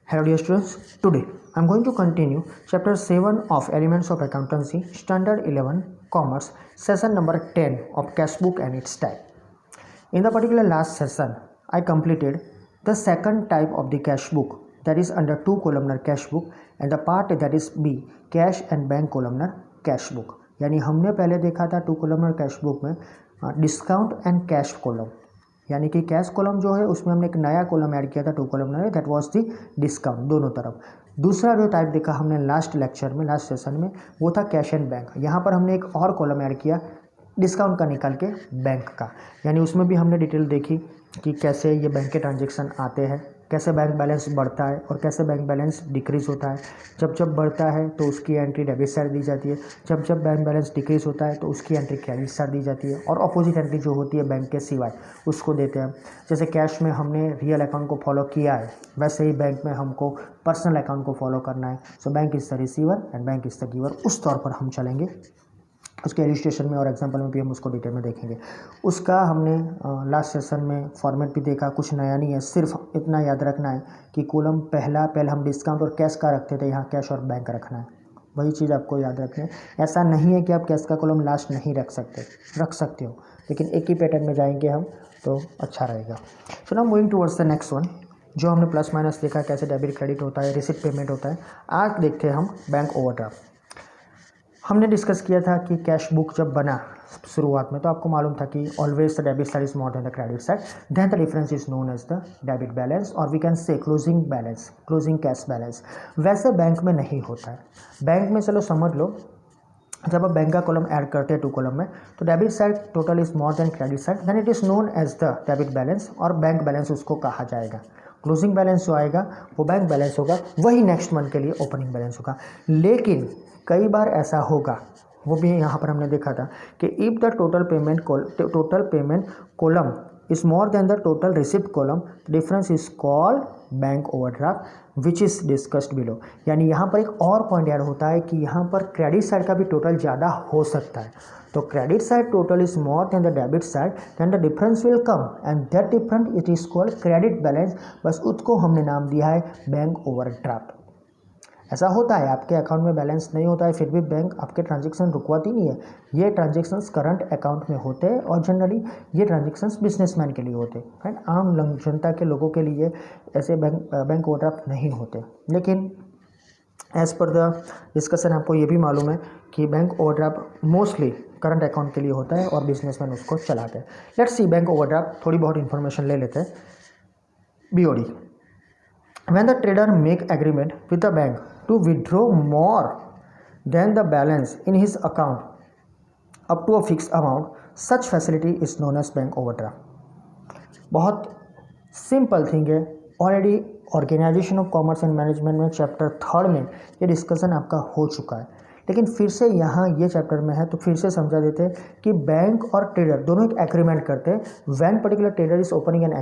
Hello dear students, today I am going to continue chapter 7 of Elements of Accountancy, Standard 11, Commerce, session number 10 of Cash Book and its type. In the particular last session, I completed the second type of the cash book, that is under two columnar cash book, and the part that is B, cash and bank columnar cash book. यानी हमने पहले देखा था to columnar cash book में discount and cash column, यानी कि cash column जो है उसमें हमने एक नया कॉलम ऐड किया था to columnar, that was the discount दोनों तरफ। दूसरा जो टाइप देखा हमने लास्ट लेक्चर में, लास्ट सेशन में, वो था कैश एंड बैंक। यहाँ पर हमने एक और कॉलम ऐड किया डिस्काउंट का निकाल के बैंक का, यानी उसमें भी हमने डिटेल देखी कि कैसे ये बैंक के ट्रांजेक्शन आते हैं, कैसे बैंक बैलेंस बढ़ता है और कैसे बैंक बैलेंस डिक्रीज़ होता है। जब जब बढ़ता है तो उसकी एंट्री डेबिट साइड दी जाती है, जब जब बैंक बैलेंस डिक्रीज़ होता है तो उसकी एंट्री क्रेडिट साइड दी जाती है, और अपोजिट एंट्री जो होती है बैंक के सिवाय उसको देते हैं। जैसे कैश में हमने रियल अकाउंट को फॉलो किया है, वैसे ही बैंक में हमको पर्सनल अकाउंट को फॉलो करना है। So bank is the receiver and bank is the giver, उस तौर पर हम चलेंगे। उसके इलस्ट्रेशन में और एग्जांपल में भी हम उसको डिटेल में देखेंगे। उसका हमने लास्ट सेशन में फॉर्मेट भी देखा, कुछ नया नहीं है, सिर्फ इतना याद रखना है कि कॉलम पहले हम डिस्काउंट और कैश का रखते थे, यहाँ कैश और बैंक रखना है, वही चीज़ आपको याद रखनी है। ऐसा नहीं है कि आप कैश का कॉलम लास्ट नहीं रख सकते हो, लेकिन एक ही पैटर्न में जाएंगे हम तो अच्छा रहेगा। So now moving towards the next one, जो हमने प्लस माइनस देखा, कैसे डेबिट क्रेडिट होता है, रिसिप्ट पेमेंट होता है। आज देखते हैं हम बैंक ओवरड्राफ्ट। हमने डिस्कस किया था कि कैश बुक जब बना शुरुआत में तो आपको मालूम था कि always the debit side is more than the credit side, then the difference is known as the debit balance, और we can say closing balance, closing cash balance. वैसे बैंक में नहीं होता है। बैंक में चलो समझ लो, जब आप बैंक का कॉलम ऐड करते हैं टू कॉलम में, तो debit side total is more than credit side, then it is known as the debit balance, और बैंक बैलेंस उसको कहा जाएगा। क्लोजिंग बैलेंस जो आएगा वो बैंक बैलेंस होगा, वही नेक्स्ट मंथ के लिए ओपनिंग बैलेंस होगा। लेकिन कई बार ऐसा होगा, वो भी यहाँ पर हमने देखा था कि if the total payment column is more than the total receipt column, difference is called bank overdraft which is discussed below. यानी यहाँ पर एक और पॉइंट ऐड होता है कि यहाँ पर क्रेडिट साइड का भी टोटल ज़्यादा हो सकता है। तो credit side total is more than the debit side, then the difference will come and that difference it is called credit balance. बस उसको हमने नाम दिया है बैंक ओवरड्राफ्ट। ऐसा होता है, आपके अकाउंट में बैलेंस नहीं होता है, फिर भी बैंक आपके ट्रांजेक्शन रुकवाती नहीं है। ये ट्रांजेक्शन्स करंट अकाउंट में होते हैं, और जनरली ये ट्रांजेक्शन्स बिजनेसमैन के लिए होते हैं, राइट। आम जनता के लोगों के लिए ऐसे बैंक ओवरड्राफ्ट नहीं होते। लेकिन एज पर द डिस्कशन आपको ये भी मालूम है कि bank overdraft mostly current account के लिए होता है और बिजनेसमैन उसको चलाते हैं। लेट्स सी बैंक ओवरड्राफ्ट, थोड़ी बहुत इन्फॉर्मेशन ले लेते हैं। BOD, when the trader make agreement with the bank to withdraw more than the balance in his account up to a fixed amount, such facility is known as bank overdraft। बहुत simple thing है, already organisation of commerce and management में chapter 3 में ये discussion आपका हो चुका है, लेकिन फिर से यहाँ ये चैप्टर में है तो फिर से समझा देते हैं कि बैंक और ट्रेडर दोनों एक एग्रीमेंट करते हैं। When particular trader is opening N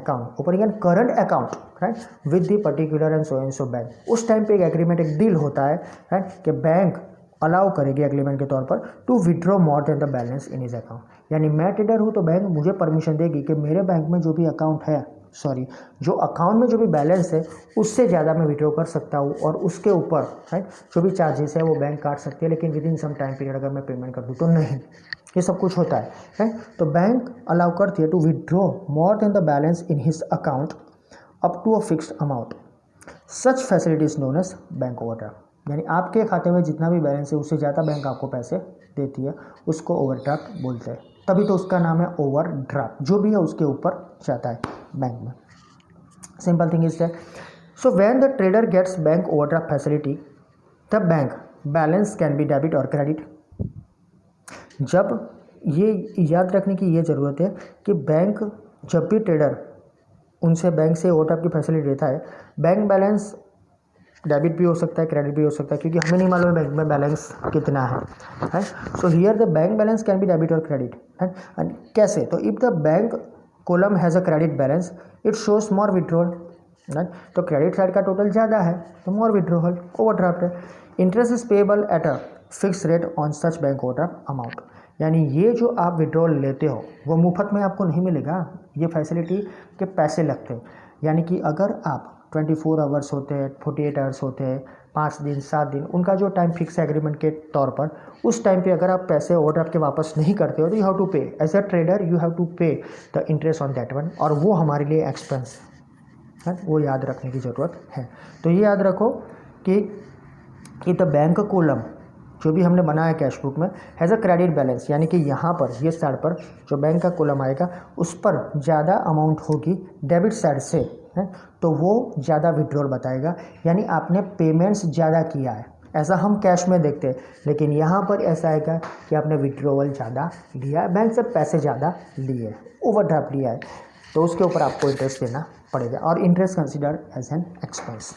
current account, right, with the particular and so bank, उस टाइम पे एक एग्रीमेंट, एक डील होता है, राइट, कि बैंक अलाउ करेगी एग्रीमेंट के तौर पर to withdraw more than the balance in his account. यानी मैं ट्रेडर हूँ तो बैंक मुझे परमिशन देगी कि मेरे बैंक में जो भी अकाउंट है, जो अकाउंट में जो भी बैलेंस है उससे ज़्यादा मैं विड्रॉ कर सकता हूँ, और उसके ऊपर, राइट, जो भी चार्जेस है वो बैंक काट सकती है, लेकिन within some time period अगर मैं पेमेंट कर दूँ तो नहीं। ये सब कुछ होता है, राइट। तो बैंक अलाउ करती है to withdraw more than the balance in his account up to a fixed amount, such facility is known as bank overdraft. यानी आपके खाते में जितना भी बैलेंस है उससे ज़्यादा बैंक आपको पैसे देती है, उसको ओवरड्राफ्ट बोलते हैं। तभी तो उसका नाम है ओवरड्राफ्ट, जो भी है उसके ऊपर जाता है बैंक में। Simple thing is that, so when the trader gets bank overdraft facility, the bank balance can be debit और क्रेडिट। जब ये याद रखने की ये ज़रूरत है कि बैंक, जब भी ट्रेडर उनसे बैंक से ओवरड्राफ्ट की फैसिलिटी देता है, बैंक बैलेंस डेबिट भी हो सकता है, क्रेडिट भी हो सकता है, क्योंकि हमें नहीं मालूम है बैंक में बैलेंस कितना है, right. So here the bank balance can be debit और क्रेडिट, राइट। कैसे? तो if the bank column has a credit balance, it shows more withdrawal, right. तो क्रेडिट साइड का टोटल ज़्यादा है तो मोर विड्रॉल, ओवरड्राफ्ट है। Interest is payable at a fix rate on such bank overdraft amount. यानी ये जो आप विड्रॉल लेते हो वो मुफ्त में आपको नहीं मिलेगा, ये फैसिलिटी के पैसे लगते हैं। यानी कि अगर आप 24 आवर्स होते हैं, 48 आवर्स होते हैं, 5 दिन 7 दिन, उनका जो टाइम फिक्स है एग्रीमेंट के तौर पर, उस टाइम पे अगर आप पैसे ओवरड्राफ्ट के वापस नहीं करते हो तो you have to pay as a trader, you have to pay the interest on that one, और वो हमारे लिए एक्सपेंस है, वो याद रखने की ज़रूरत है। तो ये याद रखो कि द बैंक कॉलम जो भी हमने बनाया कैश बुक में हैज़ अ क्रेडिट बैलेंस, यानी कि यहाँ पर ये साइड पर जो बैंक का कॉलम आएगा उस पर ज़्यादा अमाउंट होगी डेबिट साइड से, है, तो वो ज़्यादा विड्रॉल बताएगा, यानी आपने पेमेंट्स ज़्यादा किया है, ऐसा हम कैश में देखते हैं, लेकिन यहाँ पर ऐसा आएगा कि आपने विड्रॉवल ज़्यादा लिया है, बैंक से पैसे ज़्यादा लिए, ओवरड्राफ्ट लिया है, तो उसके ऊपर आपको इंटरेस्ट देना पड़ेगा, और interest consider as an expense.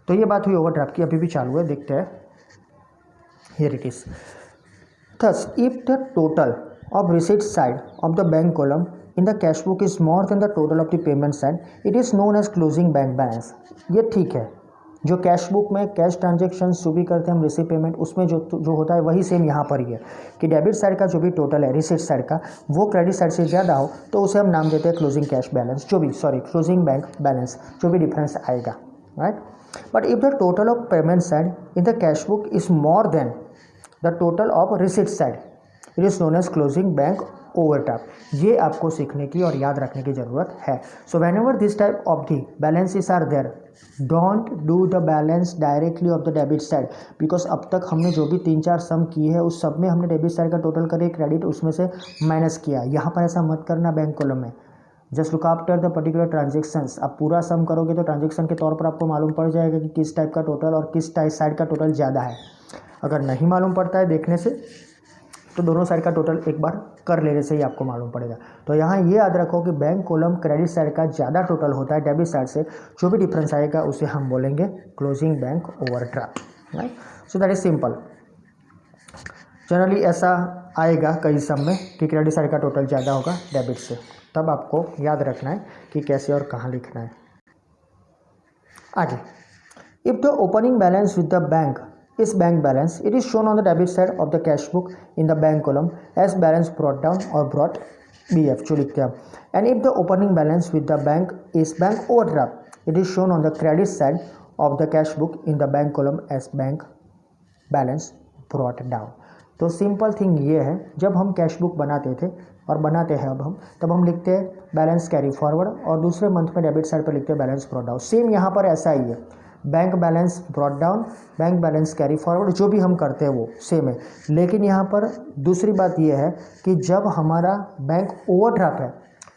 तो ये बात हुई ओवरड्राफ्ट की, अभी भी चालू है, देखते हैं। Here it is. Thus, if the total of receipt side of the bank column in the cash book is more than the total of the payment side, it is known as closing bank balance. ये ठीक है, जो cash book में cash transaction जो भी करते हैं हम रिसीव पेमेंट, उसमें जो होता है वही सेम यहाँ पर ही है कि डेबिट साइड का जो भी टोटल है रिसीट साइड का, वो क्रेडिट साइड से ज़्यादा हो तो उसे हम नाम देते हैं closing cash balance, closing bank balance, जो भी डिफरेंस आएगा, right. But if the total of payment side in the cash book is more than the total of receipt side, it is known as closing bank overdraft. ये आपको सीखने की और याद रखने की ज़रूरत है। So whenever this type of the balances are there, don't do the balance directly of the debit side, because अब तक हमने जो भी 3-4 सम किए हैं उस सब में हमने डेबिट साइड का टोटल करे क्रेडिट उसमें से माइनस किया। यहाँ पर ऐसा मत करना बैंक कॉलम में, just look after the particular transactions. आप पूरा सम करोगे तो ट्रांजेक्शन के तौर पर आपको मालूम पड़ जाएगा कि किस टाइप का टोटल और किस टाइप साइड का टोटल ज़्यादा है। अगर नहीं मालूम पड़ता है देखने से तो दोनों साइड का टोटल एक बार कर लेने से ही आपको मालूम पड़ेगा। तो यहाँ ये याद रखो कि बैंक कॉलम क्रेडिट साइड का ज़्यादा टोटल होता है डेबिट साइड से, जो भी डिफरेंस आएगा उसे हम बोलेंगे closing bank overdraft, right. So that is simple. Generally ऐसा आएगा कई सम में कि क्रेडिट साइड का टोटल ज़्यादा होगा डेबिट से, तब आपको याद रखना है कि कैसे और कहाँ लिखना है। आगे, if the opening balance with the bank is bank balance, it is shown on the debit side of the cash book in the bank column as balance brought down or brought BF जो लिखते हैं। And if the opening balance with the bank is bank overdraft, it is shown on the credit side of the cash book in the bank column as bank balance brought down। तो simple thing ये है, जब हम cash book बनाते थे और बनाते हैं अब हम, तब हम लिखते हैं बैलेंस कैरी फॉरवर्ड और दूसरे मंथ में डेबिट साइड पर लिखते हैं बैलेंस ब्रॉट डाउन। सेम यहाँ पर ऐसा ही है, bank balance brought down, bank balance carry forward, जो भी हम करते हैं वो सेम है। लेकिन यहाँ पर दूसरी बात ये है कि जब हमारा बैंक ओवरड्राफ्ट है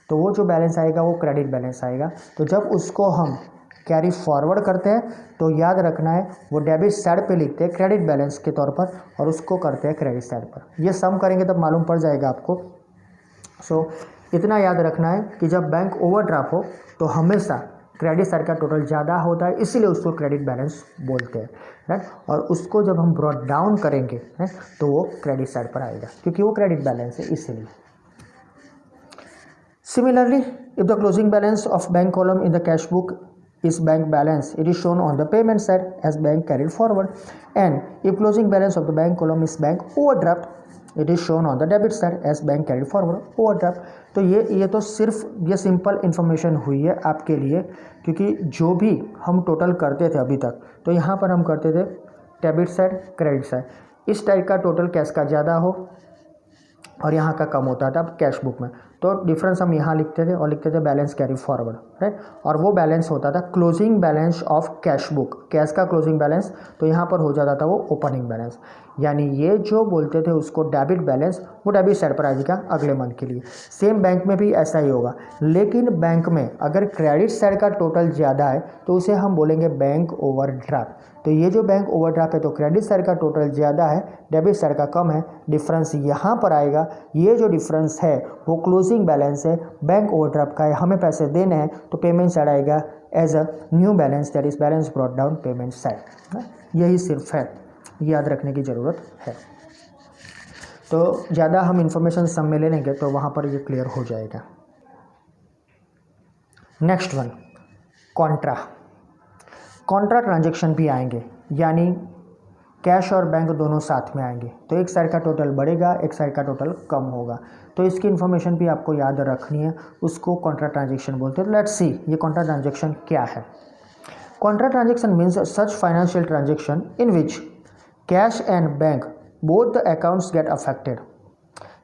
तो वो जो बैलेंस आएगा वो क्रेडिट बैलेंस आएगा, तो जब उसको हम कैरी फॉरवर्ड करते हैं तो याद रखना है वो डेबिट साइड पे लिखते हैं क्रेडिट बैलेंस के तौर पर और उसको करते हैं क्रेडिट साइड पर। ये सम करेंगे तब मालूम पड़ जाएगा आपको। सो इतना याद रखना है कि जब बैंक ओवरड्राफ्ट हो तो हमेशा क्रेडिट साइड का टोटल ज़्यादा होता है, इसीलिए उसको क्रेडिट बैलेंस बोलते हैं, राइट। और उसको जब हम ब्रॉट डाउन करेंगे है तो वो क्रेडिट साइड पर आएगा क्योंकि वो क्रेडिट बैलेंस है इसलिए। Similarly, if the closing balance of bank column in the cash book is bank balance, it is shown on the payment side as bank carried forward, and if closing balance of the bank column is bank overdraft, it is shown on the debit side as bank carried forward overdraft। तो ये तो सिर्फ ये simple information हुई है आपके लिए, क्योंकि जो भी हम टोटल करते थे अभी तक, तो यहाँ पर हम करते थे डेबिट साइड क्रेडिट साइड, इस टाइप का टोटल कैश का ज़्यादा हो और यहाँ का कम होता था कैश बुक में, तो डिफरेंस हम यहाँ लिखते थे और लिखते थे बैलेंस कैरी फॉरवर्ड, राइट। और वो बैलेंस होता था closing balance of cash book, cash का क्लोजिंग बैलेंस, तो यहाँ पर हो जाता था वो ओपनिंग बैलेंस। यानी ये जो बोलते थे उसको डेबिट बैलेंस, वो डेबिट साइड पर आएगा अगले मंथ के लिए। सेम बैंक में भी ऐसा ही होगा, लेकिन बैंक में अगर क्रेडिट साइड का टोटल ज़्यादा है तो उसे हम बोलेंगे बैंक ओवरड्राफ्ट। तो ये जो बैंक ओवरड्राफ्ट है तो क्रेडिट साइड का टोटल ज़्यादा है, डेबिट साइड का कम है, डिफरेंस यहाँ पर आएगा। ये जो डिफरेंस है वो क्लोजिंग बैलेंस है, बैंक ओवरड्राफ्ट का है, हमें पैसे देने हैं तो पेमेंट साइड आएगा as a new balance, that is balance brought down payment side. यही सिर्फ है, याद रखने की ज़रूरत है। तो ज़्यादा हम इंफॉर्मेशन सब में ले लेंगे तो वहाँ पर ये क्लियर हो जाएगा। नेक्स्ट वन, कॉन्ट्रा ट्रांजेक्शन भी आएंगे, यानी कैश और बैंक दोनों साथ में आएंगे, तो एक साइड का टोटल बढ़ेगा, एक साइड का टोटल कम होगा, तो इसकी इन्फॉर्मेशन भी आपको याद रखनी है, उसको कॉन्ट्रा ट्रांजेक्शन बोलते हैं। लेट्स सी ये कॉन्ट्रा ट्रांजेक्शन क्या है। Contra transaction means such financial transaction in which cash and bank both the accounts get affected,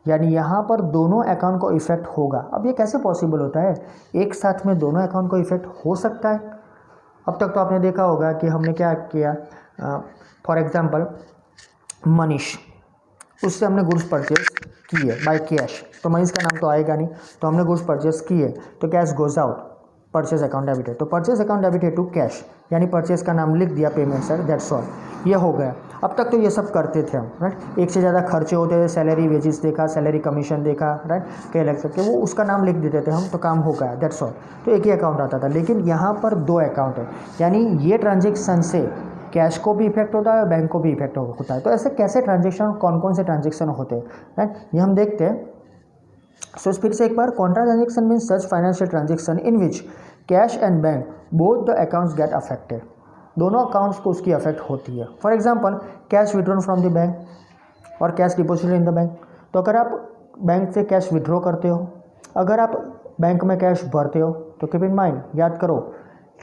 यानी यहाँ पर दोनों अकाउंट को इफेक्ट होगा। अब ये कैसे पॉसिबल होता है, एक साथ में दोनों अकाउंट को इफेक्ट हो सकता है? अब तक तो आपने देखा होगा कि हमने क्या किया, फॉर एग्जांपल मनीष, उससे हमने गुड्स परचेज किए बाय कैश, तो मनीष का नाम तो आएगा नहीं, तो हमने गुड्स परचेज किए तो cash goes out, purchase account debited, तो purchase account debited to cash, यानी परचेज का नाम लिख दिया, पेमेंट सर, दैट्स ऑल, ये हो गया। अब तक तो ये सब करते थे हम, राइट, एक से ज़्यादा खर्चे होते थे, सैलरी वेजेस देखा, सैलरी कमीशन देखा, राइट, कई लग सकते, वो उसका नाम लिख देते थे हम, तो काम हो गया, दैट्स ऑल, तो एक ही अकाउंट आता था। लेकिन यहाँ पर दो अकाउंट है, यानी ये ट्रांजेक्शन से कैश को भी इफेक्ट होता है और बैंक को भी इफेक्ट होता है। तो ऐसे कैसे ट्रांजेक्शन, कौन कौन से ट्रांजेक्शन होते हैं, राइट, ये हम देखते हैं। सो फिर से एक बार, contra transaction means such financial transaction in which cash and bank both the accounts get affected, दोनों अकाउंट्स को उसकी अफेक्ट होती है। For example cash withdrawn from the bank और cash deposited in the bank, तो अगर आप बैंक से कैश विड्रॉ करते हो, अगर आप बैंक में कैश भरते हो, तो कीप इन माइंड, याद करो,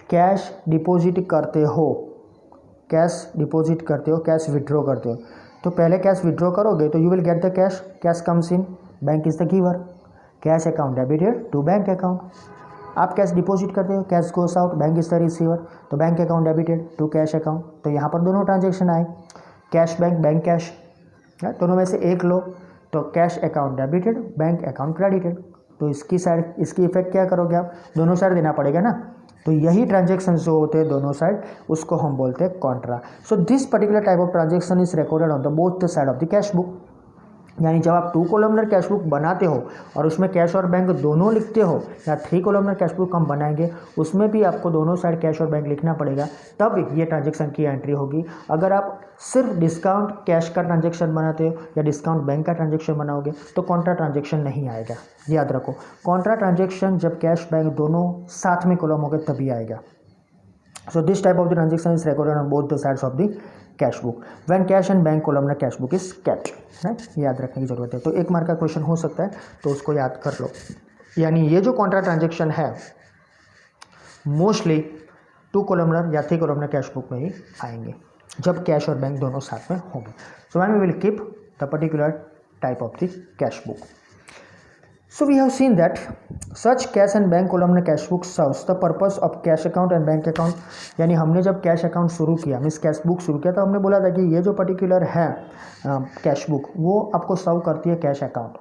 कैश डिपॉजिट करते हो, कैश डिपॉजिट करते हो, कैश विड्रॉ करते हो, तो पहले कैश विड्रॉ करोगे तो you will get the cash, cash comes in, bank is the giver, cash account debited to bank account. आप कैश डिपॉजिट करते हो, cash goes out, bank is the receiver, तो bank account debited to cash account. तो यहाँ पर दोनों transaction आए, cash bank, bank cash, दोनों में से एक लो, तो cash account debited, bank account credited, तो इसकी साइड, इसकी इफेक्ट क्या करोगे आप, दोनों साइड देना पड़ेगा ना। तो यही ट्रांजेक्शन जो होते हैं दोनों साइड, उसको हम बोलते हैं Contra. So this particular type of transaction is recorded on the both the side of the cash book, यानी जब आप 2 कॉलमनर कैश बुक बनाते हो और उसमें कैश और बैंक दोनों लिखते हो, या 3 कॉलमनर कैश बुक हम बनाएंगे, उसमें भी आपको दोनों साइड कैश और बैंक लिखना पड़ेगा, तब ये ट्रांजेक्शन की एंट्री होगी। अगर आप सिर्फ डिस्काउंट कैश का ट्रांजेक्शन बनाते हो या डिस्काउंट बैंक का ट्रांजेक्शन बनाओगे तो कॉन्ट्रा ट्रांजेक्शन नहीं आएगा। याद रखो, कॉन्ट्रा ट्रांजेक्शन जब कैश बैंक दोनों साथ में कॉलम होगा तभी आएगा। So this type of the transaction is recorded on both the sides of the cash book when cash and bank columnar cash book is kept, right, याद रखने की जरूरत है। तो 1 मार्क का क्वेश्चन हो सकता है, तो उसको याद कर लो। यानी ये जो कॉन्ट्रा ट्रांजेक्शन है मोस्टली 2 कॉलमनर या 3 कॉलमनर कैश बुक में ही आएंगे जब कैश और बैंक दोनों साथ में होंगे। So when we will keep the particular type of the cash book. So we have seen that such cash and bank columnar cash book serves the purpose of cash account and bank account, यानी हमने जब cash account शुरू किया, means cash book शुरू किया, तो हमने बोला था कि ये जो पर्टिकुलर है कैश बुक, वो आपको सर्व करती है कैश अकाउंट,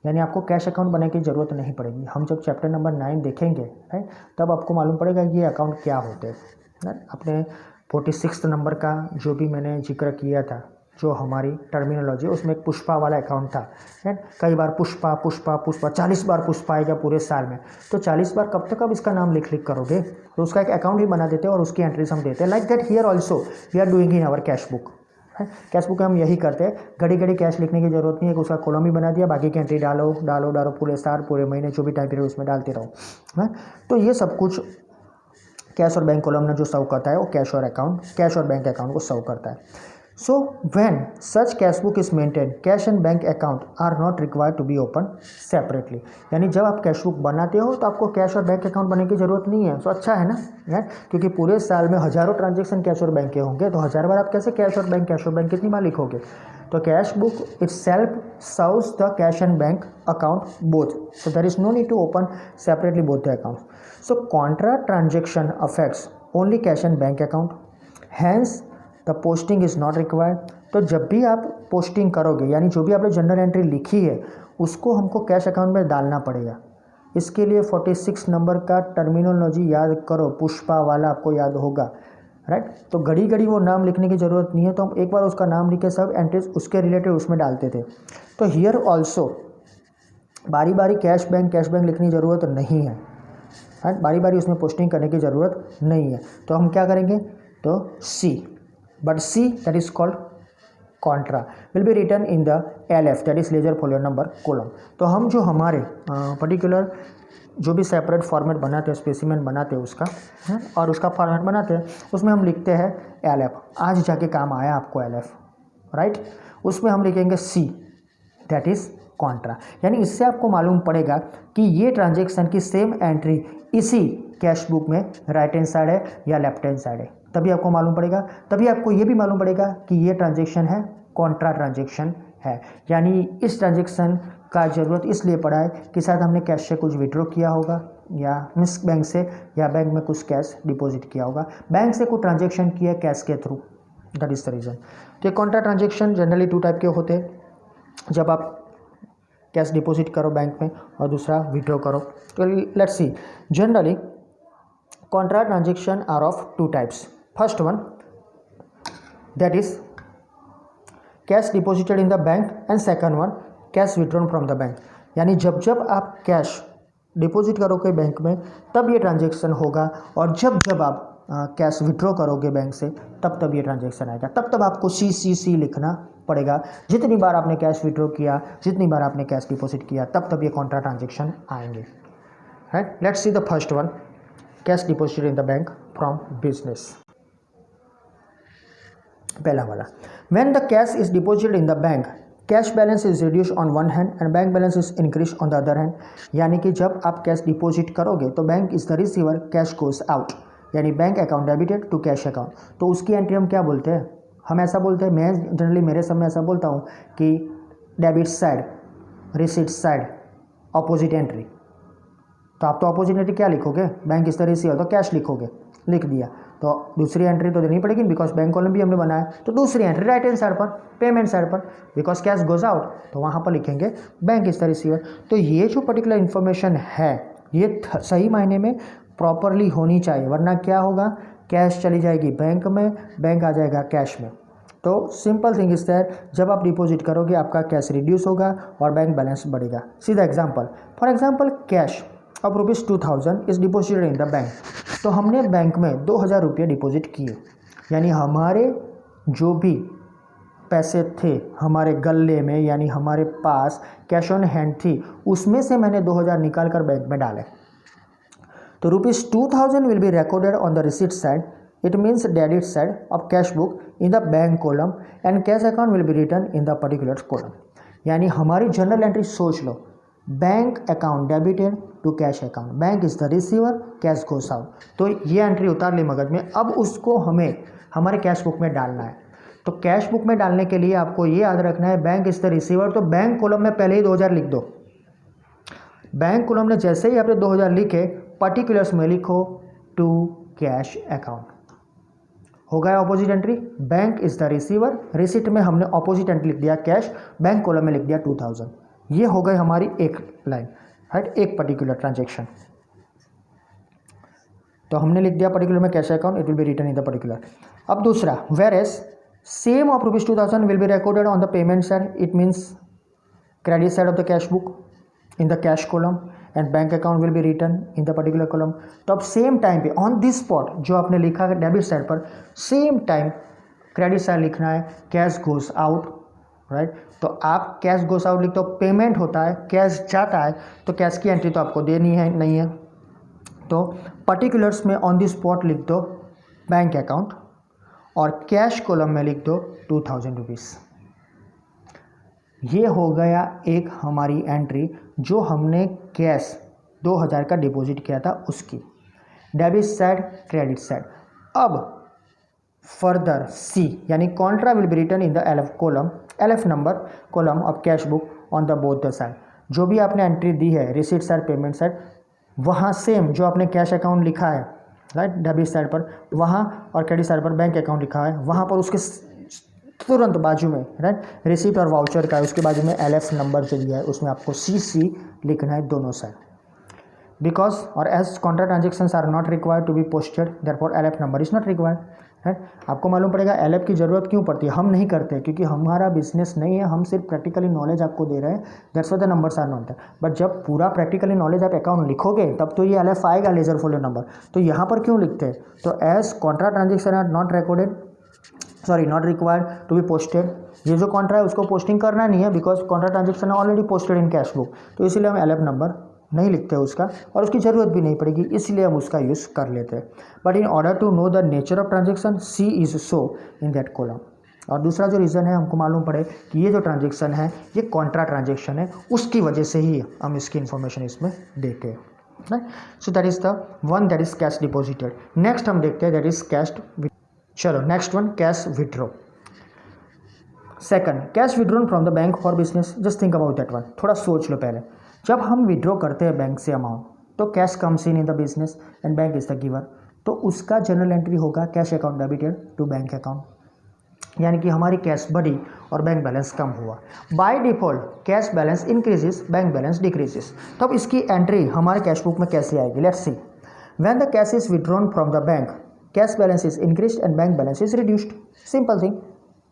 यानी आपको कैश अकाउंट बनाने की ज़रूरत नहीं पड़ेगी। हम जब चैप्टर नंबर 9 देखेंगे, राइट, तब आपको मालूम पड़ेगा कि ये अकाउंट क्या होते हैं। अपने 46 नंबर का जो भी मैंने जिक्र किया था, जो हमारी टर्मिनोलॉजी, उसमें एक पुष्पा वाला अकाउंट था, राइट, कई बार पुष्पा पुष्पा पुष्पा 40 बार पुष्पा आएगा पूरे साल में, तो 40 बार कब तक आप इसका नाम लिख लिख करोगे, तो उसका एक अकाउंट ही बना देते हैं और उसकी एंट्रीज हम देते हैं। Like that here also we are doing in our cash book. Cash book हम यही करते हैं, घड़ी घड़ी कैश लिखने की जरूरत नहीं है, उसका कॉलम ही बना दिया, बाकी की एंट्री डालो डालो डालो, पूरे साल पूरे महीने जो भी टाइम पीरियड उसमें डालते रहो। तो ये सब कुछ कैश और बैंक कॉलम ने जो सर्व करता है वो कैश और अकाउंट, कैश और बैंक अकाउंट को सर्व करता है। So when such cash book is maintained, cash and bank account are not required to be opened separately, यानी जब आप कैश बुक बनाते हो तो आपको कैश और बैंक अकाउंट बनाने की जरूरत नहीं है। तो अच्छा है ना यार, क्योंकि पूरे साल में हजारों ट्रांजेक्शन कैश और बैंक के होंगे, तो 1000 बार आप कैसे कैश और बैंक कितनी बार लिखोगे। तो cash book itself serves the cash and bank account both, so there is no need to open separately both the accounts. So contra transaction affects only cash and bank account, hence the posting is not required. तो जब भी आप posting करोगे, यानी जो भी आपने general entry लिखी है उसको हमको कैश अकाउंट में डालना पड़ेगा। इसके लिए 46 नंबर का टर्मिनोलॉजी याद करो, पुष्पा वाला आपको याद होगा, राइट। तो घड़ी घड़ी वो नाम लिखने की ज़रूरत नहीं है, तो हम एक बार उसका नाम लिख के सब एंट्रीज उसके रिलेटेड उसमें डालते थे। तो हियर ऑल्सो बारी बारी कैश बैंक लिखने की ज़रूरत नहीं है, राइट, बारी बारी उसमें पोस्टिंग करने की ज़रूरत नहीं है। तो हम क्या करेंगे, तो सी, but C that is called contra will be written in the LF, that is ledger folio number column। तो हम जो हमारे पर्टिकुलर जो भी सेपरेट फॉर्मेट बनाते हैं, स्पेसिमेन बनाते हैं उसका है, और उसका फॉर्मेट बनाते हैं, उसमें हम लिखते हैं LF, आज जाके काम आया आपको LF, राइट। उसमें हम लिखेंगे C that is कॉन्ट्रा, यानी इससे आपको मालूम पड़ेगा कि ये ट्रांजेक्शन की सेम एंट्री इसी कैश बुक में राइट हैंड साइड है या लेफ्ट हैंड साइड है, तभी आपको मालूम पड़ेगा। तभी आपको ये भी मालूम पड़ेगा कि ये ट्रांजेक्शन है कॉन्ट्रा ट्रांजेक्शन है, यानी इस ट्रांजेक्शन का ज़रूरत इसलिए पड़ा है कि शायद हमने कैश से कुछ विड्रॉ किया होगा या मिस बैंक से, या बैंक में कुछ कैश डिपॉजिट किया होगा, बैंक से कुछ ट्रांजेक्शन किया कैश के through, that is the reason. तो कॉन्ट्रा ट्रांजेक्शन जनरली 2 टाइप के होते हैं, जब आप कैश डिपॉजिट करो बैंक में और दूसरा विड्रॉ करो। तो let's see, generally contra transaction are of 2 types. First one that is cash deposited in the bank and second one cash withdrawn from the bank, यानी जब जब आप कैश डिपॉजिट करोगे बैंक में तब ये ट्रांजेक्शन होगा, और जब जब आप कैश विड्रॉ करोगे बैंक से तब ये ट्रांजेक्शन आएगा। तब आपको CCC लिखना पड़ेगा। जितनी बार आपने कैश विड्रॉ किया, जितनी बार आपने कैश डिपॉजिट किया, तब ये कॉन्ट्रा ट्रांजेक्शन आएंगे। Right, let's see the first one, cash deposited in the bank from business. पहला वाला, when the cash is deposited in the bank cash balance is reduce on one hand and bank balance is increase on the other hand, यानी कि जब आप cash deposit करोगे तो bank is the receiver, cash goes out, यानी bank account debited to cash account. तो उसकी entry हम क्या बोलते हैं? हम ऐसा बोलते हैं, मैं जनरली मेरे सब में ऐसा बोलता हूँ कि debit side, receipt side, opposite entry. तो आप तो अपोजिट एंट्री क्या लिखोगे? बैंक इज द रिसीवर, तो कैश लिखोगे, लिख दिया। तो दूसरी एंट्री तो देनी पड़ेगी बिकॉज बैंक कॉलम भी हमने बनाया, तो दूसरी एंट्री राइट हैंड साइड पर, पेमेंट साइड पर, बिकॉज कैश गोज आउट, तो वहाँ पर लिखेंगे बैंक इज द रिसीवर। तो ये जो पर्टिकुलर इन्फॉर्मेशन है ये सही मायने में प्रॉपरली होनी चाहिए, वरना क्या होगा, कैश चली जाएगी बैंक में, बैंक आ जाएगा कैश में। तो सिंपल थिंग इज दैट जब आप डिपॉजिट करोगे आपका कैश रिड्यूस होगा और बैंक बैलेंस बढ़ेगा। सीधा example, for example cash of ₹2000 is deposited in the bank. तो हमने बैंक में 2000 रुपये डिपॉजिट किए, यानी हमारे जो भी पैसे थे हमारे गले में, यानी हमारे पास कैश ऑन हैंड थी, उसमें से मैंने 2000 निकाल कर बैंक में डाले। तो ₹2000 will be recorded on the receipt side. It means debit side of cash book in the bank column and cash account will be written in the particular column. यानी हमारी जनरल एंट्री सोच लो, bank account debited to cash account, bank is the receiver, cash goes out. तो ये entry उतार ली मगज में, अब उसको हमें हमारे कैश बुक में डालना है। तो कैश बुक में डालने के लिए आपको ये याद रखना है बैंक इज द रिसीवर, तो बैंक कॉलम में पहले ही 2000 लिख दो। बैंक कॉलम ने जैसे ही आपने 2000 लिखे, पर्टिकुलर्स में लिखो टू कैश अकाउंट, हो गया opposite entry, bank is the receiver, receipt में हमने ऑपोजिट एंट्री लिख दिया कैश, बैंक कॉलम में लिख दिया 2000। ये हो गई हमारी एक लाइन, राइट, एक पर्टिकुलर ट्रांजेक्शन। तो हमने लिख दिया पर्टिकुलर में cash account, it will be written in the particular. अब दूसरा, whereas same of ₹2000 will be recorded on the payment side, it means credit side of the cash book in the cash column and bank account will be written in the particular column। तो अब same time पे on this spot जो आपने लिखा है debit side पर, same time credit side लिखना है कैश गोस आउट, राइट। तो आप कैश गोस आउट लिख दो, पेमेंट होता है, कैश जाता है, तो कैश की एंट्री तो आपको देनी है नहीं है, तो पर्टिकुलर्स में ऑन दिस स्पॉट लिख दो बैंक अकाउंट और कैश कॉलम में लिख दो 2000 रुपीज़। ये हो गया एक हमारी एंट्री जो हमने कैश 2000 का डिपॉजिट किया था उसकी, डेबिट साइड, क्रेडिट साइड। अब फर्दर सी यानी contra will be written in the LF column, LF number column of cash book on the both the side. जो भी आपने एंट्री दी है रिसीट साइड, पेमेंट साइड, वहाँ सेम जो आपने कैश अकाउंट लिखा है, राइट, डेबिट साइड पर वहाँ, और क्रेडिट साइड पर बैंक अकाउंट लिखा है, वहाँ पर उसके तुरंत बाजू में, राइट, रिसीप्ट और वाउचर का है, उसके बाजू में LF नंबर जो दिया है उसमें आपको CC लिखना है दोनों साइड, बिकॉज और as contra transactions are not required to be posted, therefore LF number is not required, right. आपको मालूम पड़ेगा LF की ज़रूरत क्यों पड़ती है, हम नहीं करते क्योंकि हमारा बिजनेस नहीं है, हम सिर्फ प्रैक्टिकली नॉलेज आपको दे रहे हैं, that's why the numbers are not there. But जब पूरा प्रैक्टिकली नॉलेज आप अकाउंट लिखोगे तब तो ये LF आएगा, लेजर फोल्डर नंबर। तो यहाँ पर क्यों लिखते हैं, तो as contra transaction are not recorded, sorry not required to be posted, ये जो कॉन्ट्रा है उसको पोस्टिंग करना नहीं है because contra transaction already posted in cash book, तो इसीलिए हम LF नंबर नहीं लिखते उसका, और उसकी ज़रूरत भी नहीं पड़ेगी, इसलिए हम उसका यूज़ कर लेते हैं। But in order to know the nature of transaction C is show in that column. और दूसरा जो रीज़न है, हमको मालूम पड़े कि ये जो ट्रांजेक्शन है ये कॉन्ट्रा ट्रांजेक्शन है, उसकी वजह से ही हम इसकी इन्फॉर्मेशन इसमें देते हैं। Right. So that is the one that is cash deposited. Next हम देखते हैं दैट इज कैश, चलो next one cash withdraw. Second, cash withdrawn from the bank for business. Just think about that one, थोड़ा सोच लो पहले। जब हम withdraw करते हैं बैंक से अमाउंट, तो cash comes in the business and bank is the giver, तो उसका जनरल एंट्री होगा cash account debited to bank account, यानी कि हमारी कैश बढ़ी और बैंक बैलेंस कम हुआ। By default cash balance increases, bank balance decreases. तो अब इसकी एंट्री हमारे कैश बुक में कैसे आएगी? Let's see. When the cash is withdrawn from the bank, cash balance is increased and bank balance is reduced. Simple thing,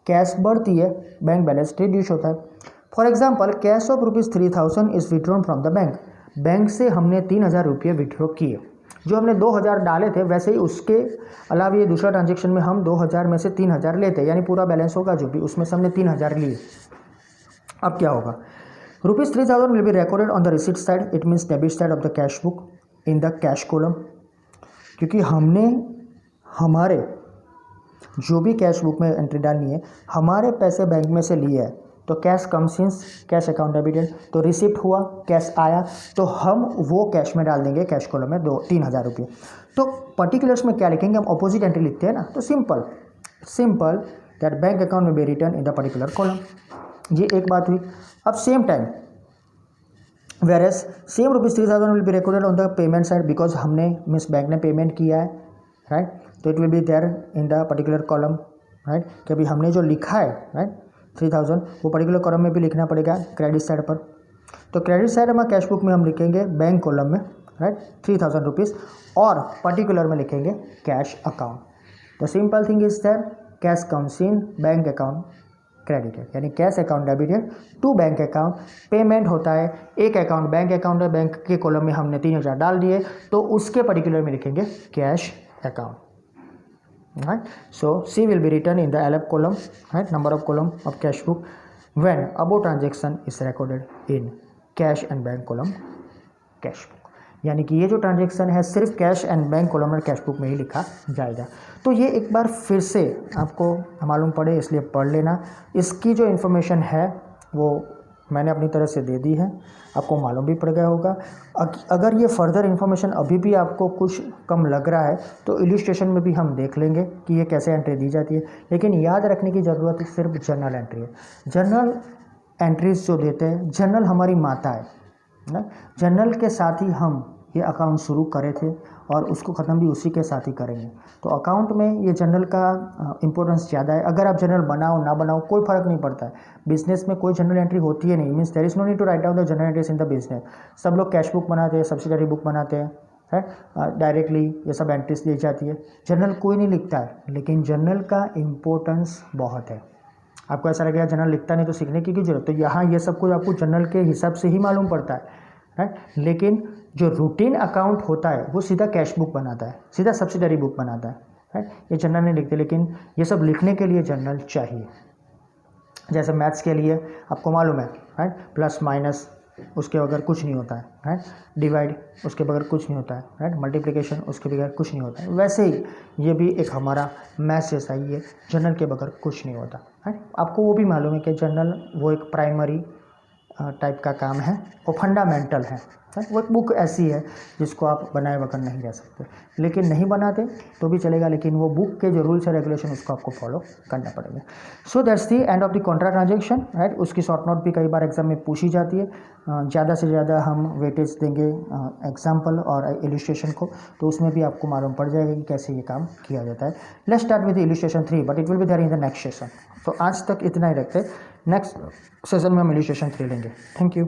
cash बढ़ती है, bank balance reduce होता है। For example, cash of ₹3000 is withdrawn from the bank. Bank से हमने 3000 रुपये withdraw किए, जो हमने 2000 डाले थे, वैसे ही उसके अलावा ये दूसरा ट्रांजेक्शन में हम 2000 में से 3000 लेते, यानी पूरा बैलेंस होगा जो भी, उसमें से हमने 3000 लिए। अब क्या होगा? ₹3000 will be recorded on the receipt side, it means debit side of the cash book in the cash column, क्योंकि हमने हमारे जो भी कैश बुक में एंट्री डालनी है, हमारे पैसे बैंक में से लिए है, तो cash comes in cash account debited, तो रिसिप्ट हुआ, कैश आया, तो हम वो कैश में डाल देंगे कैश कॉलम में 3000 रुपये। तो पर्टिकुलर्स में क्या लिखेंगे? हम अपोजिट एंट्री लिखते हैं ना, तो सिंपल दैट बैंक अकाउंट में be return in the particular column. ये एक बात हुई। अब same time whereas same ₹3000 will be recorded on the payment side, because हमने मिस बैंक ने पेमेंट किया है, राइट, तो it will be there in the particular column, right, कि अभी हमने जो लिखा है, राइट, 3000, वो पर्टिकुलर कॉलम में भी लिखना पड़ेगा क्रेडिट साइड पर। तो क्रेडिट साइड में कैश बुक में हम लिखेंगे बैंक कॉलम में, राइट, 3000 रुपीज़, और पर्टिकुलर में लिखेंगे cash account. The simple thing is that cash comes in bank account credited, यानी cash account debited to bank account. Payment होता है, एक अकाउंट बैंक अकाउंट है, बैंक के कॉलम में हमने 3000 डाल दिए, तो उसके पर्टिकुलर में लिखेंगे cash account, right? So C will be written in the LF column, right, number of column of cash book when above transaction is recorded in cash and bank column cash book। यानी कि ये जो transaction है सिर्फ cash and bank column और cash book में ही लिखा जाएगा। तो ये एक बार फिर से आपको मालूम पड़े इसलिए पढ़ लेना। इसकी जो इन्फॉर्मेशन है वो मैंने अपनी तरह से दे दी है, आपको मालूम भी पड़ गया होगा। अगर ये फर्दर इन्फॉर्मेशन अभी भी आपको कुछ कम लग रहा है तो इलस्ट्रेशन में भी हम देख लेंगे कि ये कैसे एंट्री दी जाती है, लेकिन याद रखने की ज़रूरत सिर्फ जर्नल एंट्री है। जर्नल एंट्रीज जो देते हैं, जर्नल हमारी माता है ना, जर्नल के साथ ही हम ये अकाउंट शुरू करे थे और उसको ख़त्म भी उसी के साथ ही करेंगे। तो अकाउंट में ये जर्नल का इम्पोर्टेंस ज़्यादा है। अगर आप जर्नल बनाओ ना बनाओ कोई फ़र्क नहीं पड़ता है, बिजनेस में कोई जर्नल एंट्री होती है नहीं, means there is no need to write down the journal entries in the business. सब लोग कैश बुक बनाते हैं, सब्सिडरी बुक बनाते हैं, है डायरेक्टली ये सब एंट्रीज दी जाती है। जर्नल कोई नहीं लिखता है, लेकिन जर्नल का इम्पोर्टेंस बहुत है। आपको ऐसा लगेगा जर्नल लिखता नहीं तो सीखने की जरूरत, तो यहाँ ये सब कुछ आपको जर्नल के हिसाब से ही मालूम पड़ता है, राइट। लेकिन जो रूटीन अकाउंट होता है वो सीधा कैश बुक बनाता है, सीधा सब्सिडरी बुक बनाता है, राइट। ये जर्नल नहीं लिखते, लेकिन ये सब लिखने के लिए जर्नल चाहिए। जैसे मैथ्स के लिए आपको मालूम है, राइट, प्लस माइनस उसके बगैर कुछ नहीं होता है, राइट, डिवाइड उसके बगैर कुछ नहीं होता है, राइट, मल्टीप्लिकेशन उसके बगैर कुछ नहीं होता है। वैसे ही ये भी एक हमारा मैथ्स जैसा ही है, जर्नल के बगैर कुछ नहीं होता, राइट। आपको वो भी मालूम है कि जर्नल वो एक प्राइमरी टाइप का काम है, वो फंडामेंटल है। वो एक बुक ऐसी है जिसको आप बनाए बगैर नहीं रह सकते, लेकिन नहीं बनाते तो भी चलेगा, लेकिन वो बुक के जो रूल्स है रेगुलेशन उसको आपको फॉलो करना पड़ेगा। So that's the end of the Contra transaction, right. उसकी शॉर्ट नोट भी कई बार एग्जाम में पूछी जाती है। ज़्यादा से ज़्यादा हम वेटेज देंगे एग्जाम्पल और इलस्ट्रेशन को, तो उसमें भी आपको मालूम पड़ जाएगा कि कैसे ये काम किया जाता है। Let's start with illustration 3, but it will be there in the next session. तो आज तक इतना ही रखते हैं, नेक्स्ट सेशन में हम इलस्ट्रेशन 3 लेंगे। Thank you.